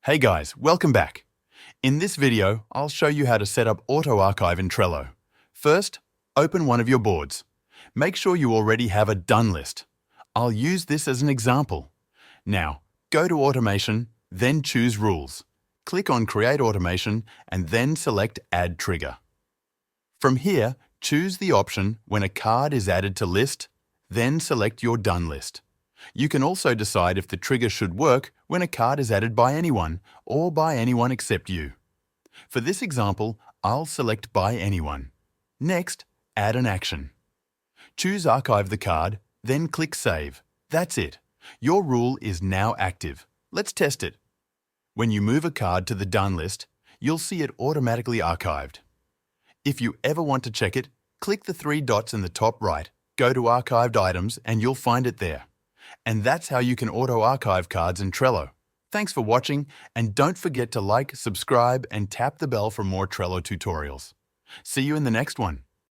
Hey guys, welcome back. In this video, I'll show you how to set up Auto Archive in Trello. First, open one of your boards. Make sure you already have a done list. I'll use this as an example. Now, go to Automation, then choose Rules. Click on Create Automation and then select Add Trigger. From here, choose the option when a card is added to list, then select your done list. You can also decide if the trigger should work when a card is added by anyone or by anyone except you. For this example, I'll select by anyone. Next, add an action. Choose Archive the card, then click Save. That's it. Your rule is now active. Let's test it. When you move a card to the done list, you'll see it automatically archived. If you ever want to check it, click the three dots in the top right, go to Archived Items, and you'll find it there. And that's how you can auto-archive cards in Trello. Thanks for watching, and don't forget to like, subscribe, and tap the bell for more Trello tutorials. See you in the next one.